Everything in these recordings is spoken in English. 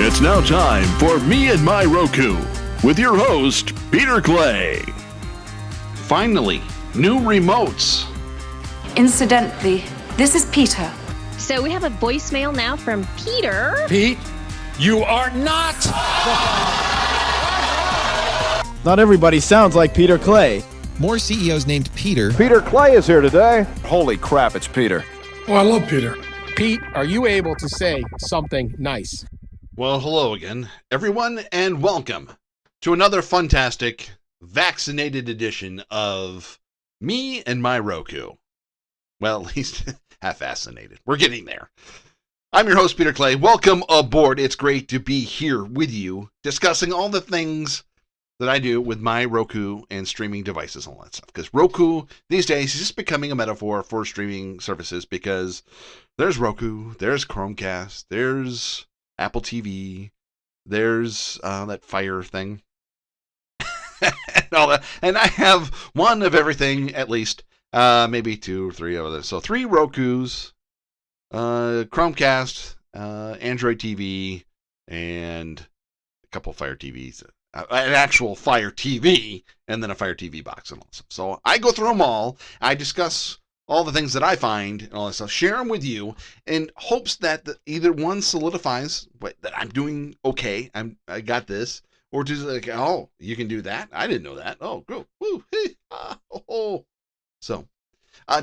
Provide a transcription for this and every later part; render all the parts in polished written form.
It's now time for Me and My Roku with your host, Peter Clay. Finally, new remotes. Incidentally, this is Peter. So we have a voicemail now from Peter. Pete, you are not. Not everybody sounds like Peter Clay. More CEOs named Peter. Peter Clay is here today. Holy crap, it's Peter. Oh, I love Peter. Pete, are you able to say something nice? Well, hello again, everyone, and welcome to another fantastic, vaccinated edition of Me and My Roku. Well, at least half-vaccinated. We're getting there. I'm your host, Peter Clay. Welcome aboard. It's great to be here with you, discussing all the things that I do with my Roku and streaming devices and all that stuff. Because Roku, these days, is just becoming a metaphor for streaming services because there's Roku, there's Chromecast, there's Apple TV, there's that Fire thing, and all that. And I have one of everything, at least, maybe 2 or 3 of them. So 3 Rokus, Chromecast, Android TV, and a couple Fire TVs. An actual Fire TV, and then a Fire TV box and all that stuff. So I go through them all. I discuss all the things that I find and all that stuff, share them with you in hopes that either one solidifies that I'm doing okay, I got this, or just like, oh, you can do that? I didn't know that. Oh, go, woo, hey, oh. So,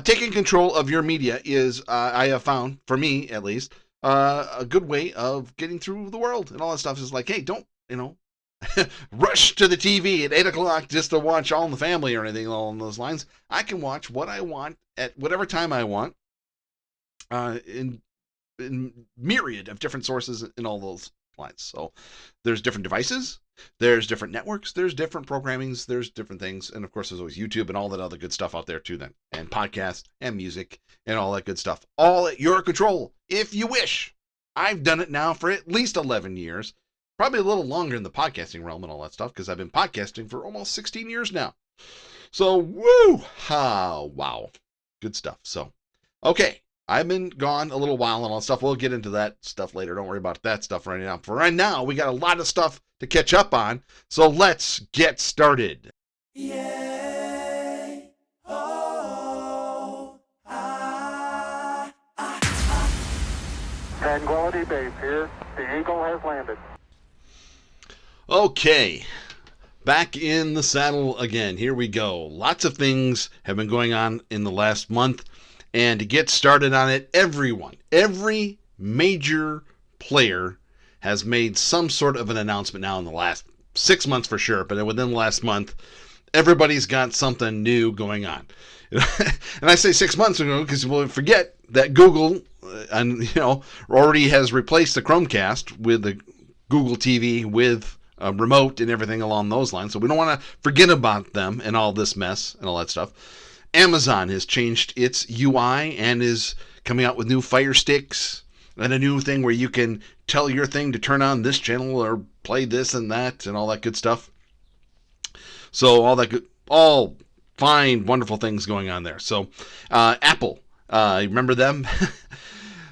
taking control of your media is, I have found, for me at least, a good way of getting through the world and all that stuff. Is like, hey, don't, rush to the TV at 8 o'clock just to watch All in the Family or anything along those lines. I can watch what I want at whatever time I want, in myriad of different sources in all those lines. So there's different devices, there's different networks, there's different programmings, there's different things, and of course there's always YouTube and all that other good stuff out there too then, and podcasts and music and all that good stuff, all at your control if you wish. I've done it now for at least 11 years. Probably a little longer in the podcasting realm and all that stuff, because I've been podcasting for almost 16 years now. So, wow. Good stuff. So, okay. I've been gone a little while and all that stuff. We'll get into that stuff later. Don't worry about that stuff right now. For right now, we got a lot of stuff to catch up on. So, let's get started. Yay. Oh. Tranquility Base here. The Eagle has landed. Okay, back in the saddle again. Here we go. Lots of things have been going on in the last month, and to get started on it, every major player has made some sort of an announcement now in the last 6 months for sure, but within the last month, everybody's got something new going on. And I say 6 months ago because we'll forget that Google, already has replaced the Chromecast with the Google TV with a remote and everything along those lines. So we don't want to forget about them and all this mess and all that stuff. Amazon has changed its UI and is coming out with new Fire Sticks and a new thing where you can tell your thing to turn on this channel or play this and that and all that good stuff. So all fine, wonderful things going on there. So Apple, remember them?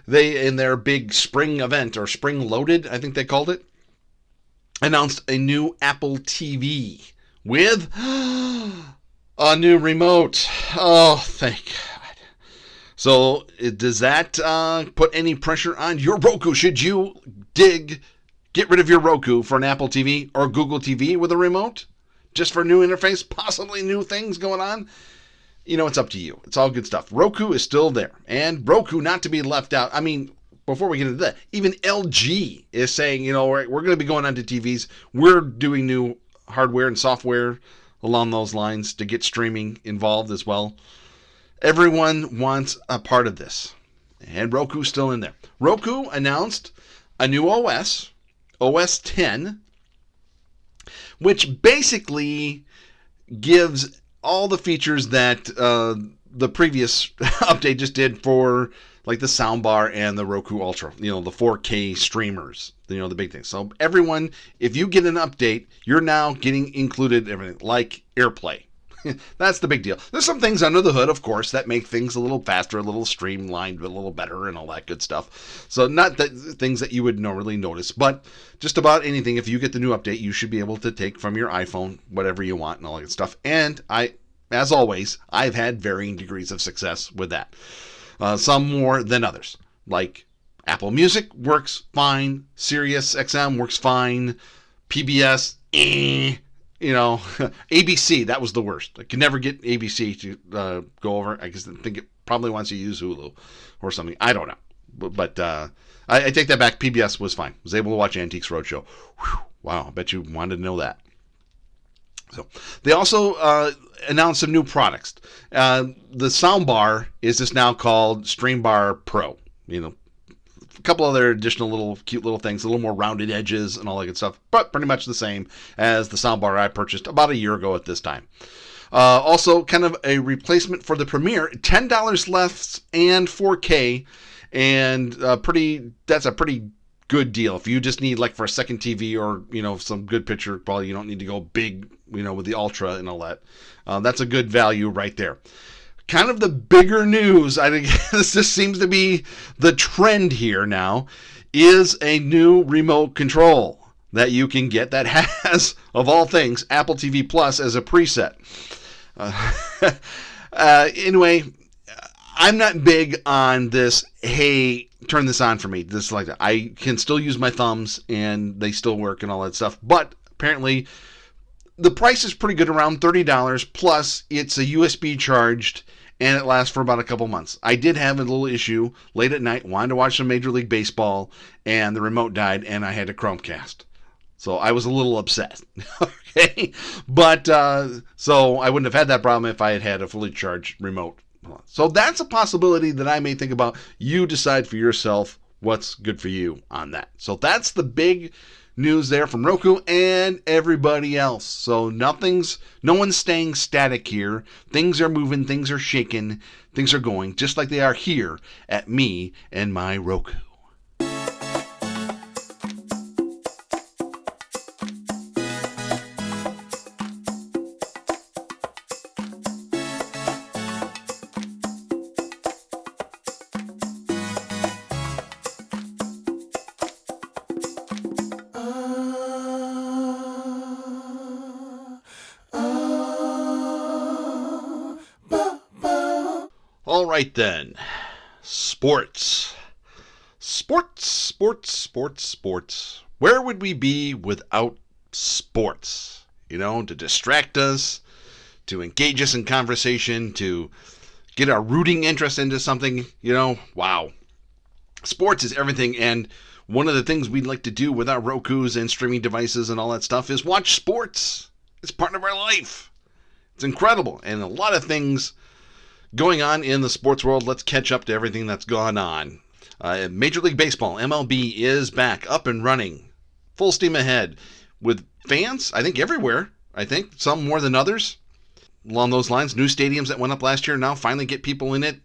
They, in their big spring event, or spring loaded, I think they called it, announced a new Apple TV with a new remote. Oh, thank God. So does that put any pressure on your Roku? Should you get rid of your Roku for an Apple TV or Google TV with a remote? Just for new interface, possibly new things going on? It's up to you. It's all good stuff. Roku is still there. And Roku, not to be left out. I mean, before we get into that, even LG is saying, we're going to be going onto TVs. We're doing new hardware and software along those lines to get streaming involved as well. Everyone wants a part of this. And Roku's still in there. Roku announced a new OS, OS 10, which basically gives all the features that the previous update just did for like the soundbar and the Roku Ultra, the 4K streamers, the big thing. So everyone, if you get an update, you're now getting included everything like AirPlay. That's the big deal. There's some things under the hood, of course, that make things a little faster, a little streamlined, a little better, and all that good stuff. So not that things that you would normally notice, but just about anything. If you get the new update, you should be able to take from your iPhone whatever you want and all that good stuff. And as always, I've had varying degrees of success with that. Some more than others. Like Apple Music works fine. Sirius XM works fine. PBS, ABC, that was the worst. I could never get ABC to go over. I think it probably wants you to use Hulu or something. I don't know. But I take that back. PBS was fine. Was able to watch Antiques Roadshow. Whew, wow, I bet you wanted to know that. So they also announced some new products. The soundbar is just now called Streambar Pro. A couple other additional little cute little things, a little more rounded edges and all that good stuff, but pretty much the same as the soundbar I purchased about a year ago at this time. Also, kind of a replacement for the Premiere, $10 less and 4K, and that's a pretty good deal. If you just need like for a second TV or some good picture quality, you don't need to go big, with the Ultra and all that. That's a good value right there. Kind of the bigger news, I think this just seems to be the trend here now, is a new remote control that you can get that has, of all things, Apple TV Plus as a preset. Anyway, I'm not big on this, hey, turn this on for me, this like that. I can still use my thumbs and they still work and all that stuff, but apparently the price is pretty good, around $30, plus it's a USB charged, and it lasts for about a couple months. I did have a little issue late at night, wanted to watch some Major League Baseball, and the remote died, and I had a Chromecast. So I was a little upset. Okay? But, so I wouldn't have had that problem if I had had a fully charged remote. So that's a possibility that I may think about. You decide for yourself what's good for you on that. So that's the big news there from Roku and everybody else. So no one's staying static here. Things are moving, things are shaking, things are going just like they are here at Me and My Roku. All right then, sports. Where would we be without sports? To distract us, to engage us in conversation, to get our rooting interest into something, wow. Sports is everything, and one of the things we'd like to do with our Rokus and streaming devices and all that stuff is watch sports. It's part of our life. It's incredible, and a lot of things going on in the sports world. Let's catch up to everything that's gone on. Major League Baseball, MLB, is back, up and running, full steam ahead, with fans, I think, everywhere. I think some more than others. Along those lines, new stadiums that went up last year now finally get people in it.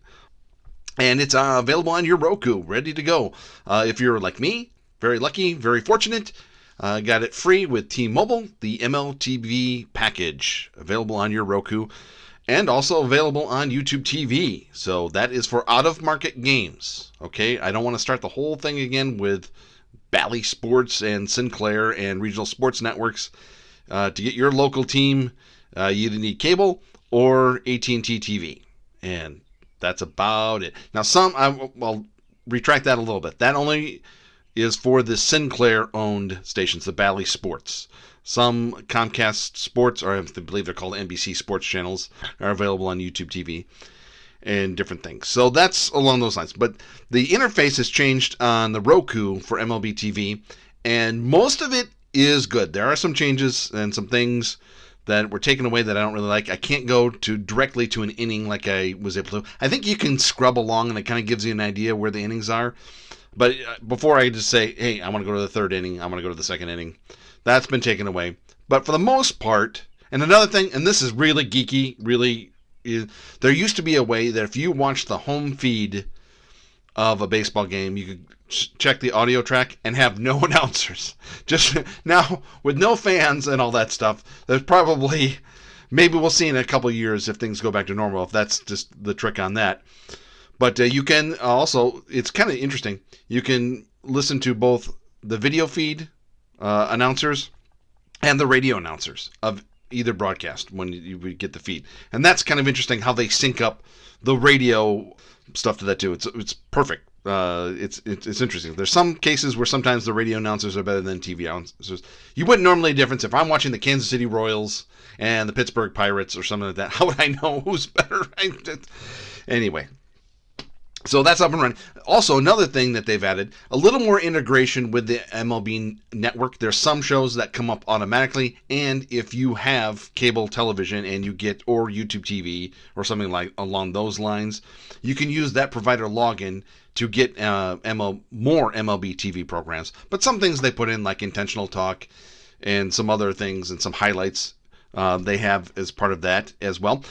And it's available on your Roku, ready to go. If you're like me, very lucky, very fortunate, got it free with T-Mobile, the MLTV package, available on your Roku. And also available on YouTube TV. So that is for out-of-market games. Okay, I don't want to start the whole thing again with Bally Sports and Sinclair and regional sports networks. To get your local team, you either need cable or AT&T TV. And that's about it. Now, I'll retract that a little bit. That only is for the Sinclair-owned stations, the Bally Sports. Some Comcast Sports, or I believe they're called NBC Sports channels, are available on YouTube TV and different things. So that's along those lines. But the interface has changed on the Roku for MLB TV, and most of it is good. There are some changes and some things that were taken away that I don't really like. I can't go directly to an inning like I was able to. I think you can scrub along, and it kind of gives you an idea where the innings are. But before I just say, hey, I want to go to the third inning, I want to go to the second inning, that's been taken away. But for the most part, and another thing, and this is really geeky, there used to be a way that if you watched the home feed of a baseball game, you could check the audio track and have no announcers. Just now, with no fans and all that stuff, there's probably maybe we'll see in a couple of years if things go back to normal, if that's just the trick on that. But you can also, it's kind of interesting, you can listen to both the video feed announcers and the radio announcers of either broadcast when you get the feed. And that's kind of interesting how they sync up the radio stuff to that too. It's perfect. It's interesting. There's some cases where sometimes the radio announcers are better than TV announcers. You wouldn't normally difference if I'm watching the Kansas City Royals and the Pittsburgh Pirates or something like that. How would I know who's better? Anyway. So that's up and running. Also, another thing that they've added, a little more integration with the MLB network. There's some shows that come up automatically, and if you have cable television and you get, or YouTube TV or something like along those lines, you can use that provider login to get more MLB TV programs. But some things they put in, like intentional talk and some other things and some highlights, they have as part of that as well.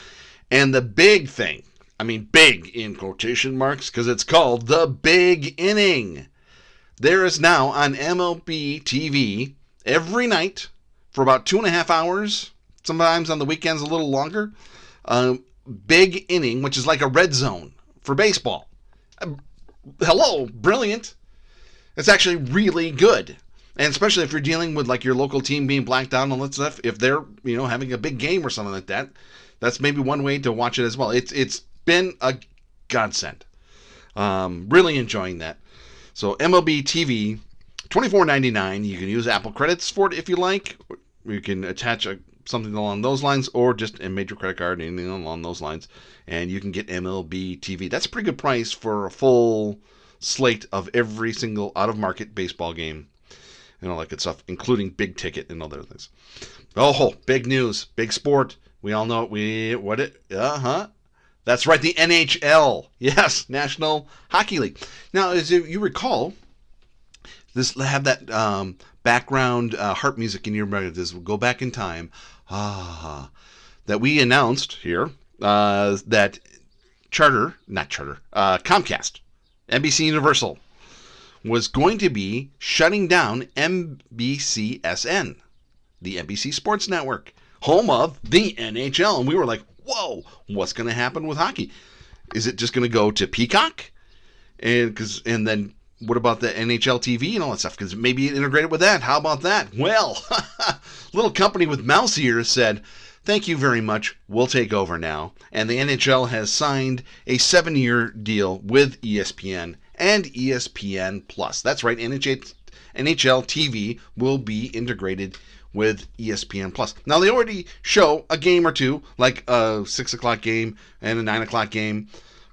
And the big thing, I mean big in quotation marks, because it's called The Big Inning. There is now on MLB TV every night for about 2.5 hours, sometimes on the weekends a little longer, Big Inning, which is like a red zone for baseball. Hello, brilliant. It's actually really good. And especially if you're dealing with like your local team being blacked out and all that stuff, if they're, having a big game or something like that, that's maybe one way to watch it as well. It's been a godsend. Really enjoying that. So MLB TV, $24.99. You can use Apple credits for it if you like. You can attach something along those lines, or just a major credit card, anything along those lines, and you can get MLB TV. That's a pretty good price for a full slate of every single out-of-market baseball game and all that good stuff, including big ticket and other things. Oh, big news, big sport. We all know That's right, the NHL. Yes, National Hockey League. Now, as you recall, this have that background harp music in your mind. This will go back in time. That we announced here that Comcast, NBC Universal, was going to be shutting down NBCSN, the NBC Sports Network, home of the NHL. And we were like, whoa, what's going to happen with hockey? Is it just going to go to Peacock? And then what about the NHL TV and all that stuff? Because maybe it integrated with that. How about that? Well, little company with mouse ears said, thank you very much. We'll take over now. And the NHL has signed a 7-year deal with ESPN and ESPN Plus. That's right. NHL TV will be integrated with ESPN Plus. Now, they already show a game or two, like a 6 o'clock game and a 9 o'clock game.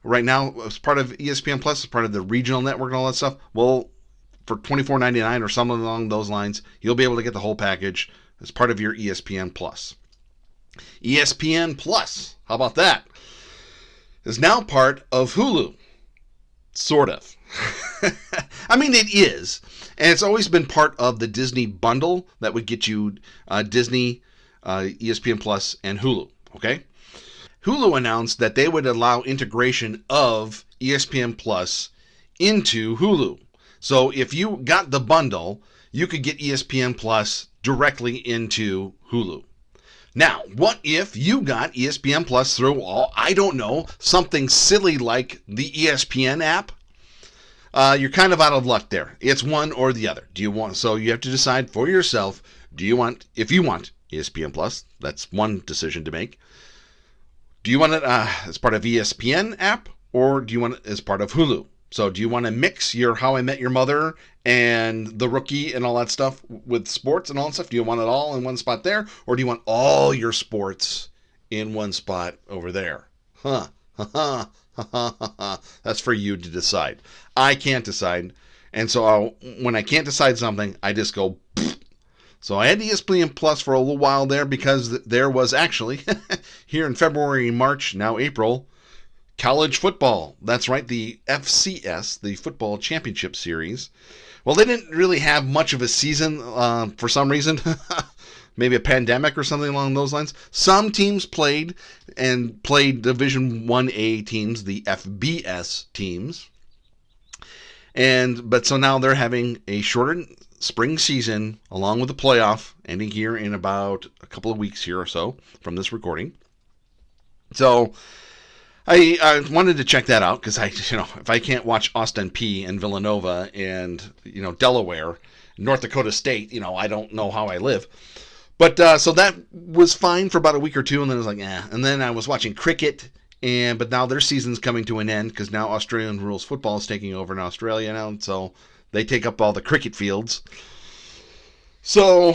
Right now, as part of ESPN Plus, as part of the regional network and all that stuff, well, for $24.99 or something along those lines, you'll be able to get the whole package as part of your ESPN Plus. ESPN Plus, how about that? Is now part of Hulu. Sort of. I mean, it is. And it's always been part of the Disney bundle that would get you Disney, ESPN Plus, and Hulu. Okay? Hulu announced that they would allow integration of ESPN Plus into Hulu. So if you got the bundle, you could get ESPN Plus directly into Hulu. Now, what if you got ESPN Plus through, I don't know, something silly like the ESPN app? You're kind of out of luck there. It's one or the other. So you have to decide for yourself, if you want ESPN Plus, that's one decision to make. Do you want it as part of ESPN app, or do you want it as part of Hulu? So do you want to mix your How I Met Your Mother and The Rookie and all that stuff with sports and all that stuff? Do you want it all in one spot there, or do you want all your sports in one spot over there? That's for you to decide. I can't decide. And so when I can't decide something, I just go, pfft. So I had ESPN Plus for a little while there because there was actually, here in February, March, now April, college football. That's right, the FCS, the Football Championship Series. Well, they didn't really have much of a season for some reason. Maybe a pandemic or something along those lines. Some teams played Division 1A teams, the FBS teams. But so now they're having a shorter spring season, along with the playoff, ending here in about a couple of weeks here or so from this recording. So I wanted to check that out because if I can't watch Austin Peay and Villanova and Delaware, North Dakota State, I don't know how I live. But so that was fine for about a week or two, and then I was like, eh. And then I was watching cricket, but now their season's coming to an end because now Australian rules football is taking over in Australia now, so they take up all the cricket fields. So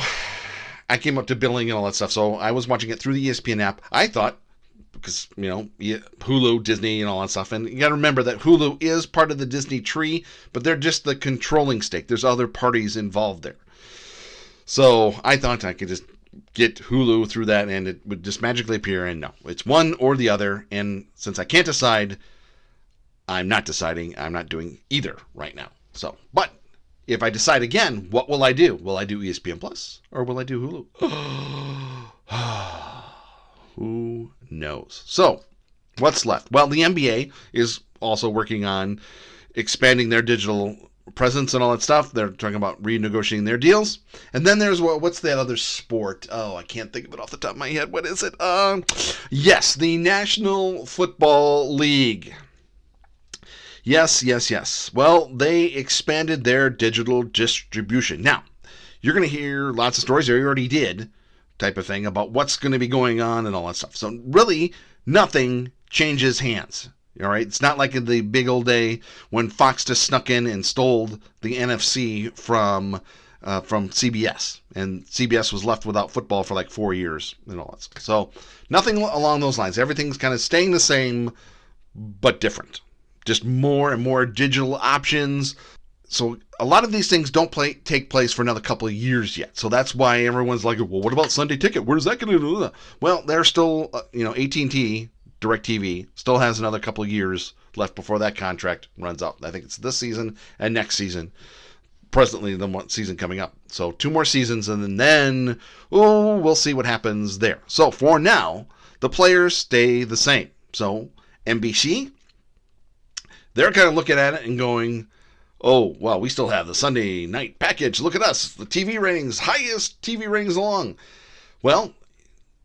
I came up to billing and all that stuff. So I was watching it through the ESPN app. I thought, because, Hulu, Disney, and all that stuff. And you got to remember that Hulu is part of the Disney tree, but they're just the controlling stake. There's other parties involved there. So I thought I could just get Hulu through that and it would just magically appear. And no, it's one or the other. And since I can't decide, I'm not deciding. I'm not doing either right now. So, but if I decide again, what will I do? Will I do ESPN Plus or will I do Hulu? Who knows? So, what's left? Well, the NBA is also working on expanding their digital presence and all that stuff. They're talking about renegotiating their deals. And then there's, what's that other sport? Oh, I can't think of it off the top of my head. What is it? Yes, the National Football League. Yes. Well, they expanded their digital distribution. Now, you're going to hear lots of stories, or you already did, type of thing, about what's going to be going on and all that stuff. So really, nothing changes hands. All right, it's not like in the big old day when Fox just snuck in and stole the NFC from CBS, and CBS was left without football for like 4 years and all that stuff. So nothing along those lines. Everything's kind of staying the same, but different. Just more and more digital options. So a lot of these things don't take place for another couple of years yet. So that's why everyone's like, well, what about Sunday Ticket? Where's that going to do? Well, they're still, AT&T, DirecTV, still has another couple of years left before that contract runs out. I think it's this season and next season. Presently, the one season coming up. So 2 more seasons, and then we'll see what happens there. So for now, the players stay the same. So NBC, they're kind of looking at it and going, oh, well, we still have the Sunday night package. Look at us. The TV ratings, highest TV ratings along. Well,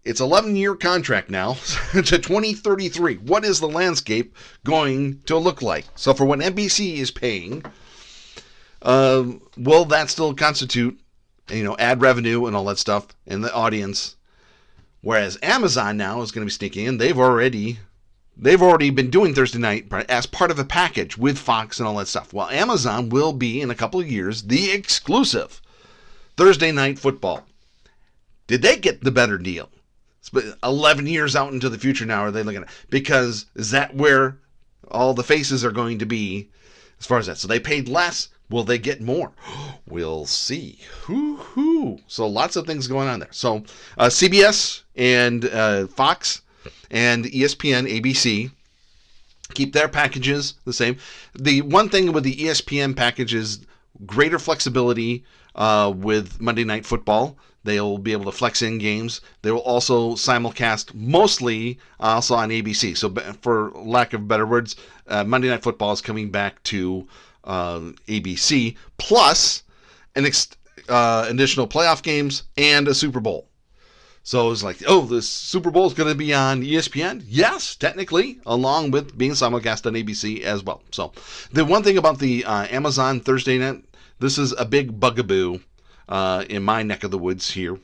it's 11-year contract now to 2033. What is the landscape going to look like? So for what NBC is paying, will that still constitute, ad revenue and all that stuff in the audience? Whereas Amazon now is going to be sneaking in. They've already been doing Thursday night as part of a package with Fox and all that stuff. Well, Amazon will be, in a couple of years, the exclusive Thursday night football. Did they get the better deal? It's 11 years out into the future now, are they looking at? Because is that where all the faces are going to be as far as that? So they paid less. Will they get more? We'll see. So lots of things going on there. So CBS and Fox and ESPN, ABC, keep their packages the same. The one thing with the ESPN package is greater flexibility with Monday Night Football. They'll be able to flex in games. They will also simulcast mostly also on ABC. So for lack of better words, Monday Night Football is coming back to ABC, plus an additional playoff games and a Super Bowl. So it's like, oh, the Super Bowl is going to be on ESPN? Yes, technically, along with being simulcast on ABC as well. So the one thing about the Amazon Thursday night, this is a big bugaboo in my neck of the woods here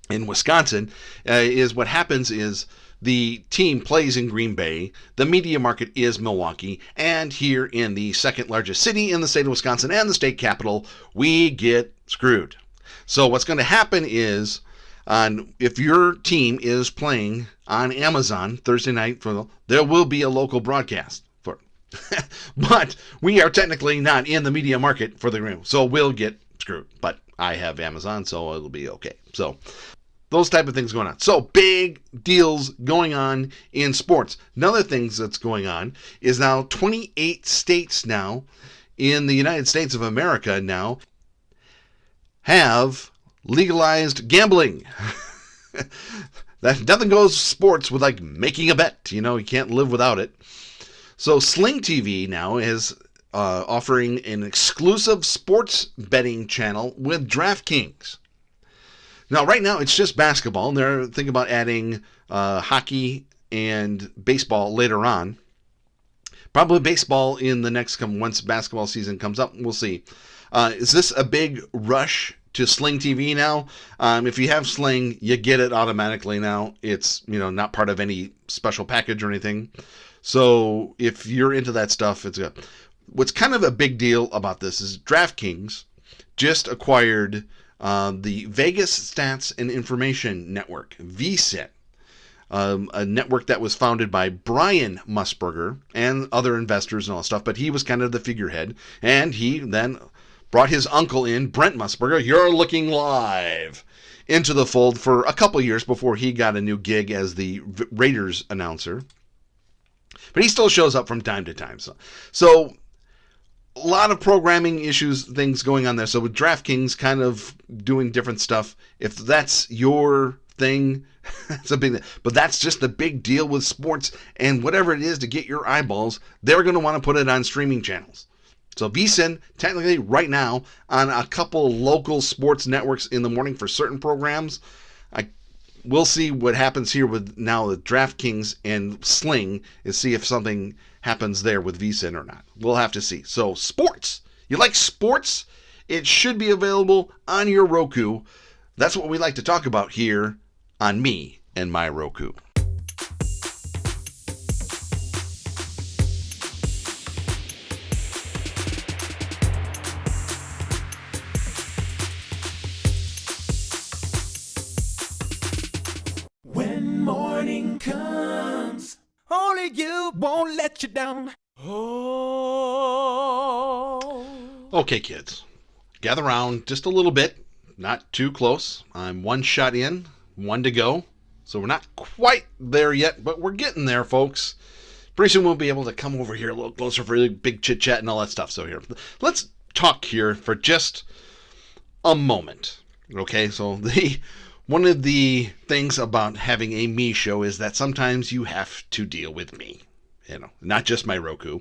in Wisconsin, is what happens is the team plays in Green Bay, the media market is Milwaukee, and here in the second largest city in the state of Wisconsin and the state capital, we get screwed. So what's going to happen is, if your team is playing on Amazon Thursday night, there will be a local broadcast for it. But we are technically not in the media market for the Green, so we'll get screwed. But I have Amazon, so it'll be okay. So those type of things going on. So big deals going on in sports. Another thing that's going on is now 28 states now in the United States of America now have legalized gambling. That nothing goes sports with like making a bet. You can't live without it. So Sling TV now offering an exclusive sports betting channel with DraftKings. Now, right now, it's just basketball. And they're thinking about adding hockey and baseball later on. Probably baseball in the next once basketball season comes up. We'll see. Is this a big rush to Sling TV now? If you have Sling, you get it automatically now. It's not part of any special package or anything. So if you're into that stuff, it's good. What's kind of a big deal about this is DraftKings just acquired the Vegas Stats and Information Network, VSIN, a network that was founded by Brian Musburger and other investors and all that stuff, but he was kind of the figurehead, and he then brought his uncle in, Brent Musburger, You're Looking Live, into the fold for a couple years before he got a new gig as the Raiders announcer. But he still shows up from time to time. So a lot of programming issues, things going on there. So with DraftKings kind of doing different stuff, if that's your thing, that's a big thing. But that's just the big deal with sports, and whatever it is to get your eyeballs, they're going to want to put it on streaming channels. So VSiN, technically right now, on a couple local sports networks in the morning for certain programs. We'll see what happens here with DraftKings and Sling, is see if something happens there with VSiN or not. We'll have to see. So sports. You like sports? It should be available on your Roku. That's what we like to talk about here on Me and My Roku. When morning comes, only you won't let you down. Oh. Okay, kids. Gather around just a little bit. Not too close. I'm one shot in, one to go. So we're not quite there yet, but we're getting there, folks. Pretty soon we'll be able to come over here a little closer for really big chit chat and all that stuff. So here, let's talk here for just a moment. Okay, so one of the things about having a me show is that sometimes you have to deal with me, not just my Roku,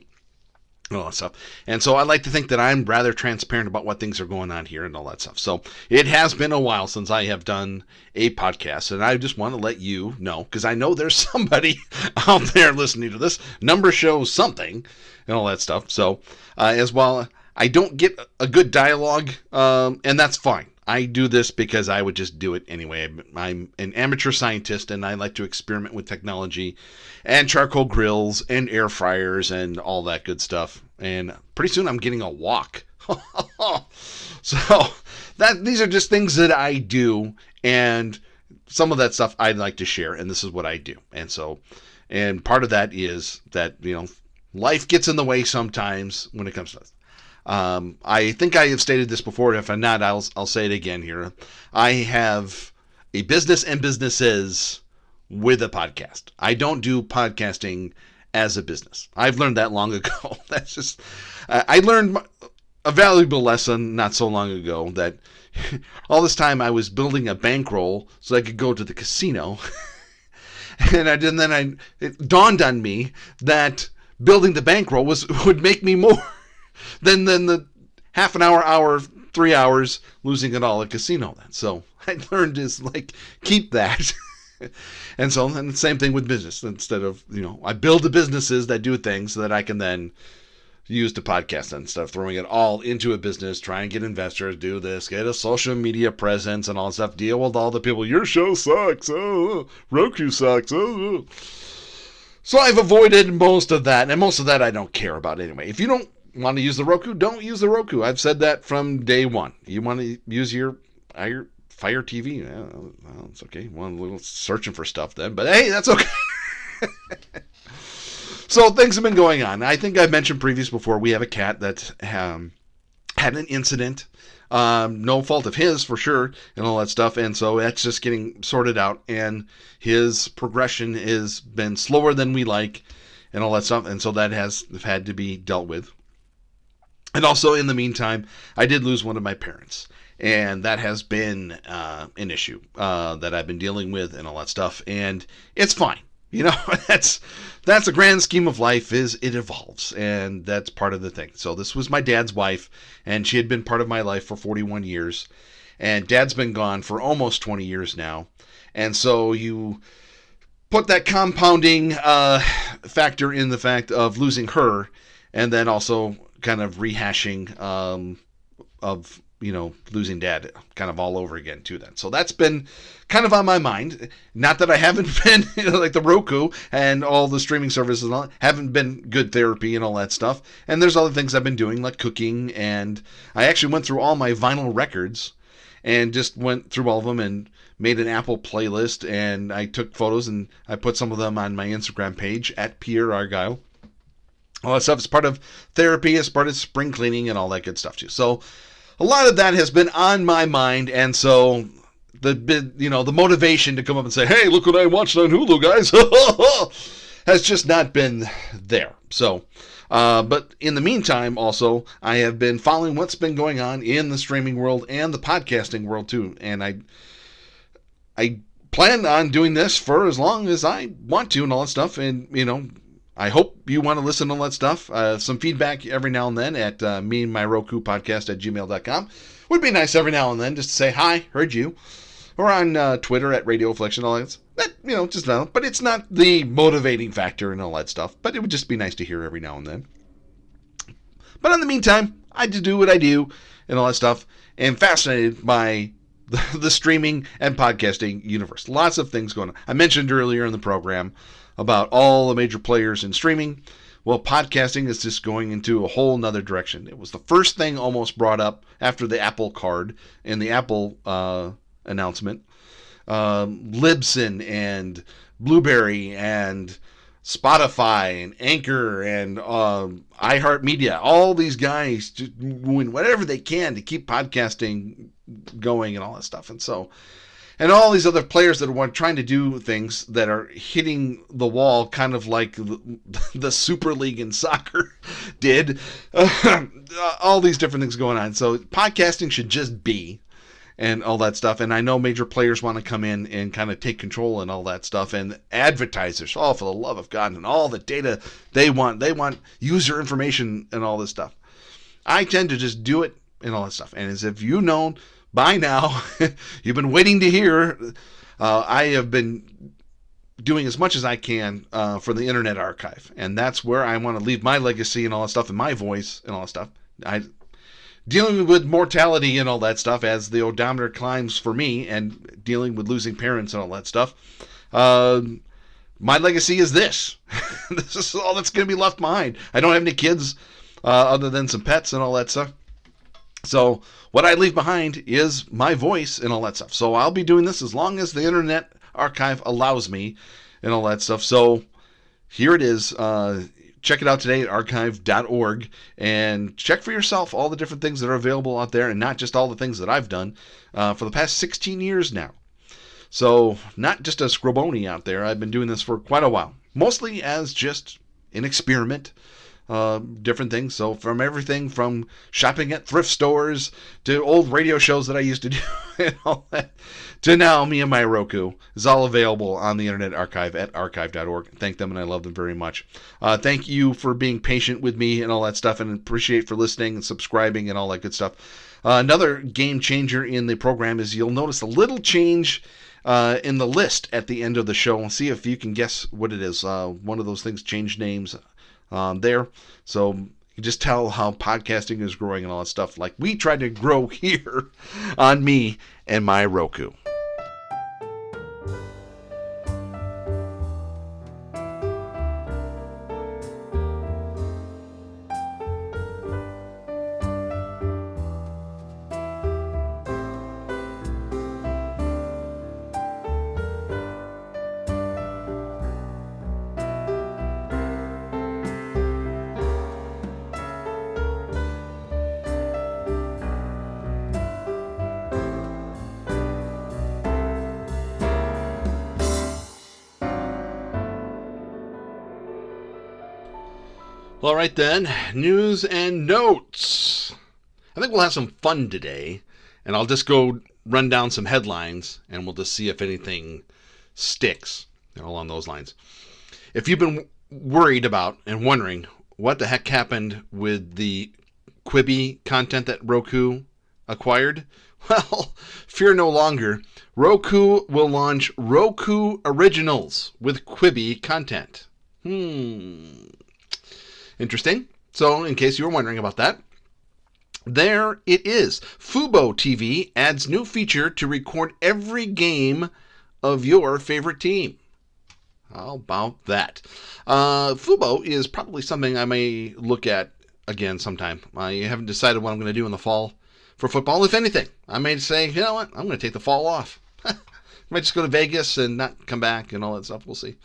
all that stuff. And so I like to think that I'm rather transparent about what things are going on here and all that stuff. So it has been a while since I have done a podcast, and I just want to let you know, because I know there's somebody out there listening to this. Number shows something and all that stuff. So as well, I don't get a good dialogue, and that's fine. I do this because I would just do it anyway. I'm an amateur scientist, and I like to experiment with technology and charcoal grills and air fryers and all that good stuff. And pretty soon I'm getting a walk. So these are just things that I do, and some of that stuff I'd like to share, and this is what I do. And part of that is that, life gets in the way sometimes when it comes to this. I think I have stated this before. If I'm not, I'll say it again here. I have a business and businesses with a podcast. I don't do podcasting as a business. I've learned that long ago. That's just, I learned a valuable lesson not so long ago that all this time I was building a bankroll so I could go to the casino. And it dawned on me that building the bankroll would make me more than the half an hour, 3 hours losing it all at casino. So I learned is keep that. And the same thing with business. Instead of, I build the businesses that do things so that I can then use the podcast instead of throwing it all into a business, try and get investors, do this, get a social media presence and all that stuff, deal with all the people, your show sucks, Roku sucks, So I've avoided most of that, and most of that I don't care about anyway. If you don't want to use the Roku, don't use the Roku. I've said that from day one. You want to use your Fire TV? Well, it's okay. One little searching for stuff then, but hey, that's okay. So things have been going on. I think I mentioned before, we have a cat that had an incident. No fault of his, for sure, and all that stuff. And so that's just getting sorted out. And his progression has been slower than we like and all that stuff. And so that has had to be dealt with. And also, in the meantime, I did lose one of my parents. And that has been an issue that I've been dealing with and all that stuff. And it's fine. You know, that's the grand scheme of life, is it evolves, and that's part of the thing. So this was my dad's wife, and she had been part of my life for 41 years, and Dad's been gone for almost 20 years now. And so you put that compounding factor in the fact of losing her, and then also kind of rehashing of, you know, losing Dad kind of all over again too then. So that's been kind of on my mind. Not that I haven't been, you know, like the Roku and all the streaming services and all, haven't been good therapy and all that stuff. And there's other things I've been doing, like cooking, and I actually went through all my vinyl records and just went through all of them and made an Apple playlist, and I took photos and I put some of them on my Instagram page at Pierre Argyle. All that stuff is part of therapy, as part of spring cleaning and all that good stuff too. So a lot of that has been on my mind, and so the motivation to come up and say, hey, look what I watched on Hulu, guys, has just not been there. So, but in the meantime, also, I have been following what's been going on in the streaming world and the podcasting world too, and I plan on doing this for as long as I want to and all that stuff, and, you know, I hope you want to listen to all that stuff. Some feedback every now and then at me and my Roku Podcast at gmail.com. Would be nice every now and then just to say, hi, heard you. Or on Twitter at Radio Affliction, all that. You know, just now. But it's not the motivating factor and all that stuff. But it would just be nice to hear every now and then. But in the meantime, I just do what I do and all that stuff. And fascinated by the streaming and podcasting universe. Lots of things going on. I mentioned earlier in the program about all the major players in streaming. Well, podcasting is just going into a whole nother direction. It was the first thing almost brought up after the Apple card and the Apple announcement. Libsyn and Blueberry and Spotify and Anchor and iHeartMedia, all these guys just doing whatever they can to keep podcasting going and all that stuff. And all these other players that are trying to do things that are hitting the wall, kind of like the Super League in soccer did. All these different things going on. So podcasting should just be, and all that stuff. And I know major players want to come in and kind of take control and all that stuff. And advertisers, oh, for the love of God, and all the data they want user information and all this stuff. I tend to just do it and all that stuff. And as if you know by now, you've been waiting to hear, I have been doing as much as I can for the Internet Archive. And that's where I want to leave my legacy and all that stuff, and my voice and all that stuff. Dealing with mortality and all that stuff as the odometer climbs for me, and dealing with losing parents and all that stuff. My legacy is this. This is all that's going to be left behind. I don't have any kids other than some pets and all that stuff. So what I leave behind is my voice and all that stuff. So I'll be doing this as long as the Internet Archive allows me and all that stuff. So here it is. Check it out today at archive.org and check for yourself all the different things that are available out there, and not just all the things that I've done for the past 16 years now. So not just a Scroboni out there. I've been doing this for quite a while, mostly as just an experiment. Different things. So from everything from shopping at thrift stores to old radio shows that I used to do and all that, to now me and my Roku is all available on the Internet Archive at archive.org. Thank them, and I love them very much. Thank you for being patient with me and all that stuff, and appreciate for listening and subscribing and all that good stuff. Another game changer in the program is you'll notice a little change in the list at the end of the show. See if you can guess what it is. One of those things changed names there. So you just tell how podcasting is growing and all that stuff, like we tried to grow here on me and my Roku. All right then, news and notes. I think we'll have some fun today, and I'll just go run down some headlines, and we'll just see if anything sticks. along those lines. If you've been worried about and wondering what the heck happened with the Quibi content that Roku acquired, well, fear no longer. Roku will launch Roku Originals with Quibi content. Interesting. So, in case you were wondering about that, there it is. Fubo TV adds new feature to record every game of your favorite team. How about that? Fubo is probably something I may look at again sometime. I haven't decided what I'm going to do in the fall for football. If anything, I may say, you know what, I'm going to take the fall off. I might just go to Vegas and not come back and all that stuff. We'll see.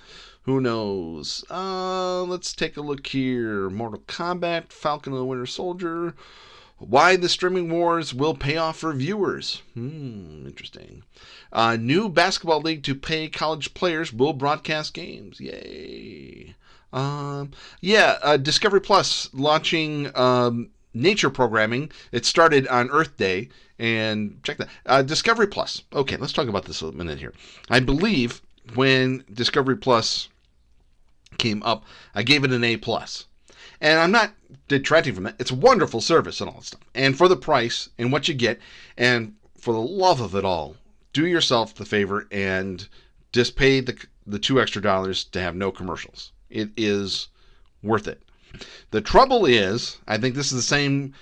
Who knows? Let's take a look here. Mortal Kombat, Falcon and the Winter Soldier. Why the streaming wars will pay off for viewers. Interesting. New basketball league to pay college players will broadcast games. Yay. Discovery Plus launching nature programming. It started on Earth Day. And check that. Discovery Plus. Okay, let's talk about this a minute here. I believe when Discovery Plus came up, I gave it an A+. And I'm not detracting from that. It's a wonderful service and all that stuff. And for the price and what you get, and for the love of it all, do yourself the favor and just pay the $2 extra to have no commercials. It is worth it. The trouble is, I think this is the same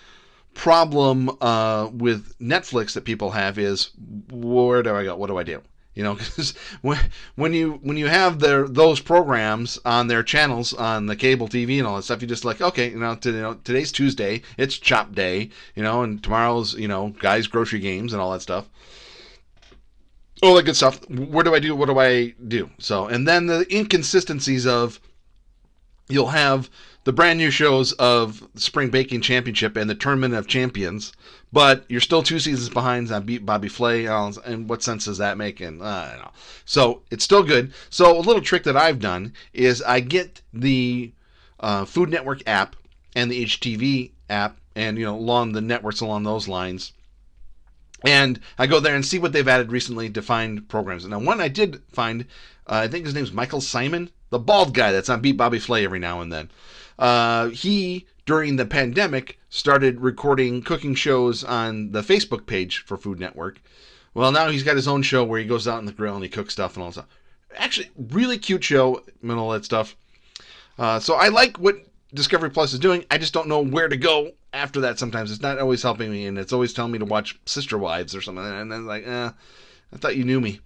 problem with Netflix that people have is, where do I go? What do I do? You know, because when you have those programs on their channels on the cable TV and all that stuff, you just like, okay, today's Tuesday, it's Chop Day, and tomorrow's guys' grocery games and all that stuff, all that good stuff. Where do I do? What do I do? So, and then the inconsistencies of you'll have the brand new shows of Spring Baking Championship and the Tournament of Champions, but you're still 2 seasons behind on Beat Bobby Flay, and what sense does that make? And I don't know. So it's still good. So a little trick that I've done is I get the Food Network app and the HTV app, and along the networks along those lines, and I go there and see what they've added recently to find programs. And now one I did find, I think his name's Michael Simon, the bald guy that's on Beat Bobby Flay every now and then. He, during the pandemic, started recording cooking shows on the Facebook page for Food Network. Well, now he's got his own show where he goes out on the grill and he cooks stuff and all that stuff. Actually, really cute show and all that stuff. So I like what Discovery Plus is doing. I just don't know where to go after that sometimes. It's not always helping me, and it's always telling me to watch Sister Wives or something. And then I thought you knew me.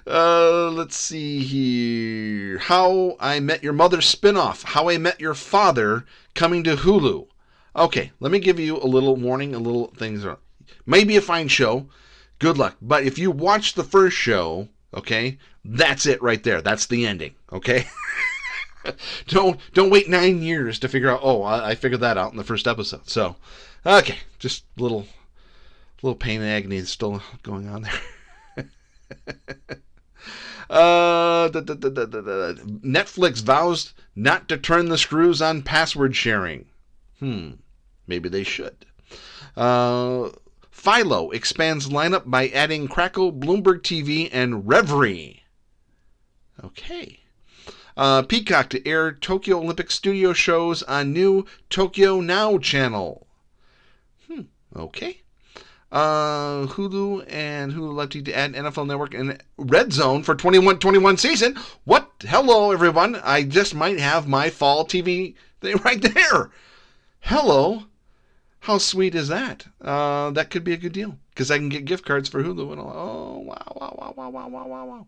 Let's see here. How I Met Your Mother spinoff. How I Met Your Father coming to Hulu. Okay, let me give you a little warning, a little things. Maybe a fine show. Good luck. But if you watch the first show, okay, that's it right there. That's the ending, okay? Don't wait 9 years to figure out, I figured that out in the first episode. So, okay, just a little pain and agony is still going on there. Netflix vows not to turn the screws on password sharing. Maybe they should. Philo expands lineup by adding Crackle, Bloomberg TV, and Reverie. Okay. Peacock to air Tokyo Olympic studio shows on new Tokyo Now channel. Okay. Hulu and Hulu Lefty to add NFL Network and Red Zone for 21-21 season. What? Hello, everyone. I just might have my fall TV thing right there. Hello. How sweet is that? That could be a good deal because I can get gift cards for Hulu and all. Oh, wow.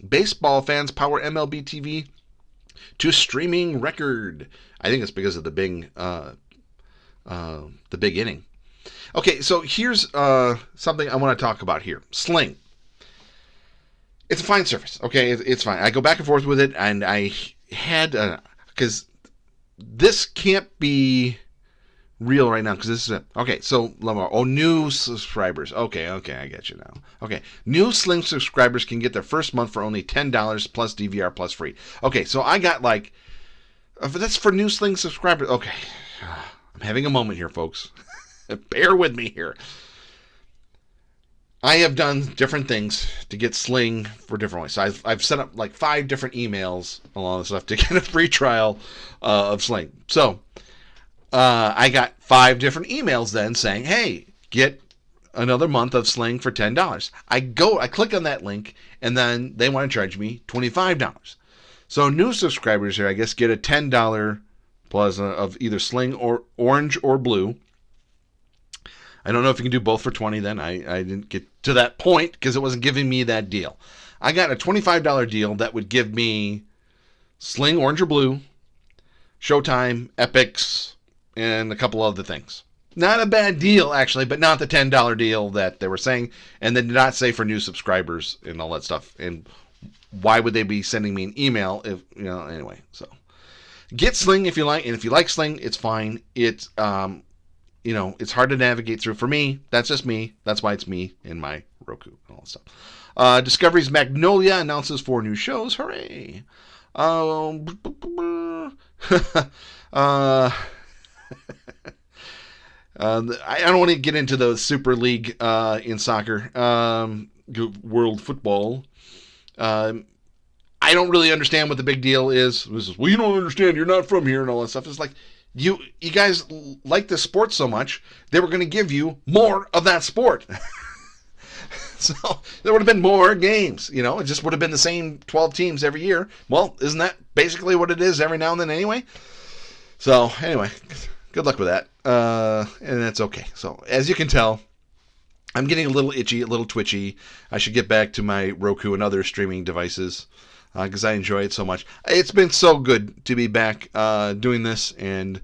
Baseball fans power MLB TV to streaming record. I think it's because of the big inning. Okay, so here's something I want to talk about here. Sling. It's a fine service, okay? It's fine. I go back and forth with it, and I had, because this can't be real right now, because this is it. Okay, so, new subscribers. Okay, I get you now. Okay, new Sling subscribers can get their first month for only $10 plus DVR plus free. Okay, so I got that's for new Sling subscribers. Okay, I'm having a moment here, folks. Bear with me here. I have done different things to get Sling for different ways. So I've set up like 5 different emails along this stuff to get a free trial of Sling. So I got 5 different emails then saying, hey, get another month of Sling for $10. I click on that link, and then they want to charge me $25. So new subscribers here, I guess, get a $10 plus of either Sling or Orange or Blue. I don't know if you can do both for $20 then. I didn't get to that point because it wasn't giving me that deal. I got a $25 deal that would give me Sling, Orange or Blue, Showtime, Epix, and a couple other things. Not a bad deal, actually, but not the $10 deal that they were saying. And they did not say for new subscribers and all that stuff. And why would they be sending me an email if, anyway. So get Sling if you like. And if you like Sling, it's fine. It's, it's hard to navigate through. For me, that's just me. That's why it's me and my Roku and all that stuff. Discovery's Magnolia announces 4 new shows. Hooray. I don't want to get into the Super League in soccer, world football. I don't really understand what the big deal is. Well, you don't understand. You're not from here and all that stuff. It's like, you guys like this sport so much, they were going to give you more of that sport. So there would have been more games. It just would have been the same 12 teams every year. Well, isn't that basically what it is every now and then anyway? So anyway, good luck with that. And that's okay. So as you can tell, I'm getting a little itchy, a little twitchy. I should get back to my Roku and other streaming devices because I enjoy it so much. It's been so good to be back doing this, and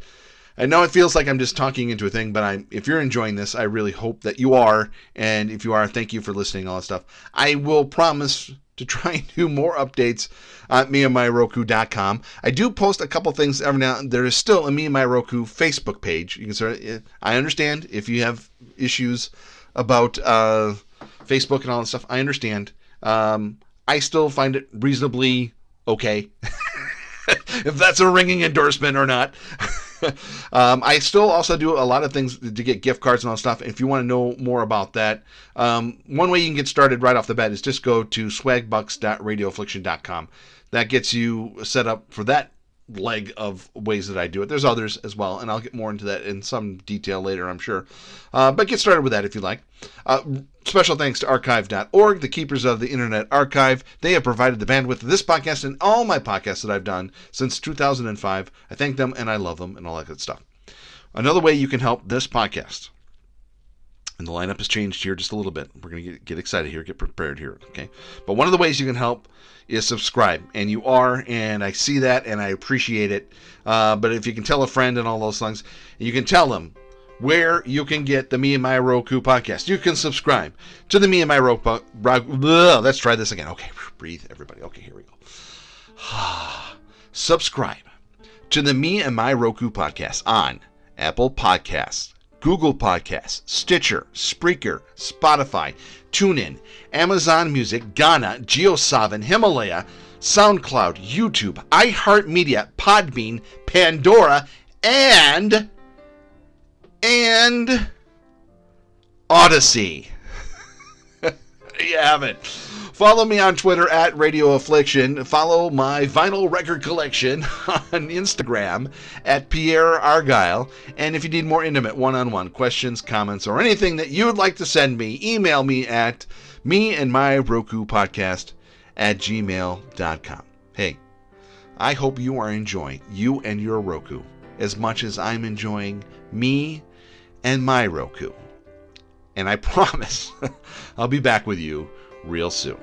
I know it feels like I'm just talking into a thing, but if you're enjoying this, I really hope that you are, and if you are, thank you for listening, all that stuff. I will promise to try and do more updates on meandmyroku.com. I do post a couple things every now and then. There is still a Me and My Roku Facebook page. You can I understand if you have issues about Facebook and all that stuff. I understand. I still find it reasonably okay, if that's a ringing endorsement or not. I still also do a lot of things to get gift cards and all that stuff. If you want to know more about that, one way you can get started right off the bat is just go to swagbucks.radioaffliction.com. That gets you set up for that leg of ways that I do it. There's others as well, and I'll get more into that in some detail later, I'm sure. But get started with that if you like. Special thanks to archive.org, the keepers of the Internet Archive. They have provided the bandwidth of this podcast and all my podcasts that I've done since 2005. I thank them and I love them and all that good stuff. Another way you can help this podcast, and the lineup has changed here just a little bit. We're going to get excited here, get prepared here, okay? But one of the ways you can help is subscribe, and you are, and I see that, and I appreciate it. But if you can tell a friend and all those things, you can tell them where you can get the Me and My Roku podcast. You can subscribe to the Me and My Roku. Let's try this again. Okay, breathe, everybody. Okay, here we go. Subscribe to the Me and My Roku podcast on Apple Podcasts, Google Podcasts, Stitcher, Spreaker, Spotify, TuneIn, Amazon Music, Ghana, JioSaavn, Himalaya, SoundCloud, YouTube, iHeartMedia, Podbean, Pandora, and Odyssey. You have it. Follow me on Twitter at Radio Affliction. Follow my vinyl record collection on Instagram at Pierre Argyle. And if you need more intimate one-on-one questions, comments, or anything that you would like to send me, email me at meandmyrokupodcast@gmail.com. Hey, I hope you are enjoying you and your Roku as much as I'm enjoying me and my Roku. And I promise I'll be back with you real soon.